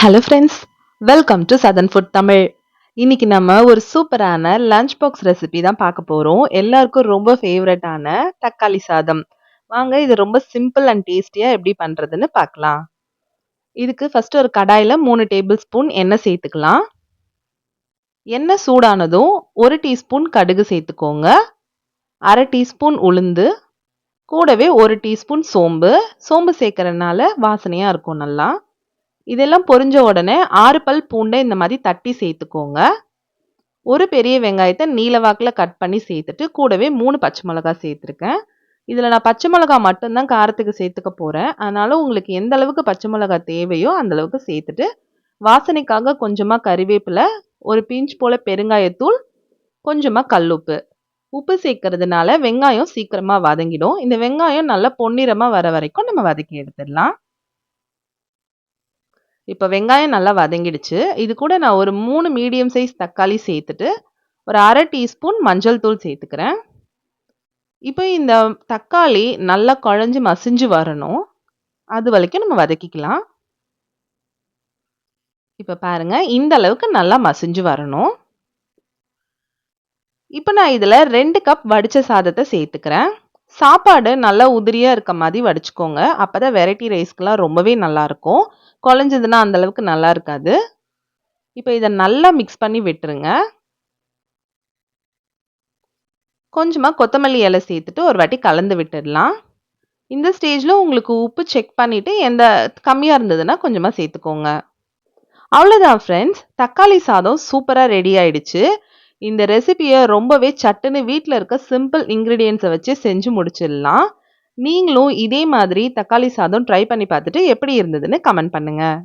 Hello friends, welcome to southern food Tamil. இன்னைக்கு நம்ம ஒரு சூப்பரான லஞ்ச் பாக்ஸ் ரெசிபி தான் பார்க்க போறோம். எல்லாருக்கும் ரொம்ப ஃபேவரட்டான தக்காளி சாதம். வாங்க இது ரொம்ப சிம்பிள் அண்ட் டேஸ்டியா எப்படி பண்றதுன்னு பார்க்கலாம். இதுக்கு ஃபர்ஸ்ட் ஒரு கடாயில 3 டேபிள் ஸ்பூன் எண்ணெய் சேர்த்துக்கலாம். எண்ணெய் சூடானதும் 1 டீஸ்பூன் கடுகு சேர்த்துக்கோங்க. 1/2 டீஸ்பூன் உளுந்து, கூடவே 1 டீஸ்பூன் சோம்பு. சோம்பு சேர்க்கறதுனால வாசனையா இருக்கும் நல்லா. இதெல்லாம் பொரிஞ்ச உடனே 6 பல் பூண்டை இந்த மாதிரி தட்டி சேர்த்துக்கோங்க. ஒரு பெரிய வெங்காயத்தை நீல வாக்கில் கட் பண்ணி சேர்த்துட்டு கூடவே 3 பச்சை மிளகாய் சேர்த்துருக்கேன். இதில் நான் பச்சை மிளகாய் மட்டும்தான் காரத்துக்கு சேர்த்துக்க போகிறேன். அதனால உங்களுக்கு எந்த அளவுக்கு பச்சை மிளகாய் தேவையோ அந்த அளவுக்கு சேர்த்துட்டு வாசனைக்காக கொஞ்சமாக கறிவேப்பிலை, ஒரு பிஞ்ச் போல் பெருங்காயத்தூள், கொஞ்சமாக கல்லுப்பு. உப்பு சேர்க்கறதுனால வெங்காயம் சீக்கிரமாக வதங்கிடும். இந்த வெங்காயம் நல்லா பொன்னிறமாக வர வரைக்கும் நம்ம வதக்கி எடுத்துடலாம். இப்போ வெங்காயம் நல்லா வதங்கிடுச்சு. இது கூட நான் ஒரு 3 மீடியம் சைஸ் தக்காளி சேர்த்துட்டு ஒரு 1/2 டீஸ்பூன் மஞ்சள் தூள் சேர்த்துக்கிறேன். இப்போ இந்த தக்காளி நல்லா குழஞ்சு மசிஞ்சு வரணும். அது வரைக்கும் நம்ம வதக்கிக்கலாம். இப்போ பாருங்க, இந்த அளவுக்கு நல்லா மசிஞ்சு வரணும். இப்போ நான் இதில் 2 கப் வடித்த சாதத்தை சேர்த்துக்கிறேன். சாப்பாடு நல்லா உதிரியாக இருக்க மாதிரி வடிச்சுக்கோங்க. அப்போ தான் வெரைட்டி ரைஸ்க்கெலாம் ரொம்பவே நல்லாயிருக்கும். குழஞ்சதுன்னா அந்தளவுக்கு நல்லா இருக்காது. இப்போ இதை நல்லா மிக்ஸ் பண்ணி விட்டுருங்க. கொஞ்சமாக கொத்தமல்லி இலை சேர்த்துட்டு ஒரு வாட்டி கலந்து விட்டுடலாம். இந்த ஸ்டேஜில் உங்களுக்கு உப்பு செக் பண்ணிவிட்டு எந்த கம்மியாக இருந்ததுன்னா கொஞ்சமாக சேர்த்துக்கோங்க. அவ்வளோதான் ஃப்ரெண்ட்ஸ், தக்காளி சாதம் சூப்பராக ரெடி ஆயிடுச்சு. இந்த ரெசிபியை ரொம்பவே சட்டுன்னு வீட்டில் இருக்க சிம்பிள் இன்க்ரீடியன்ஸை வச்சு செஞ்சு முடிச்சிடலாம். நீங்களும் இதே மாதிரி தக்காளி சாதம் ட்ரை பண்ணி பார்த்துட்டு எப்படி இருந்ததுன்னு கமெண்ட் பண்ணுங்கள்.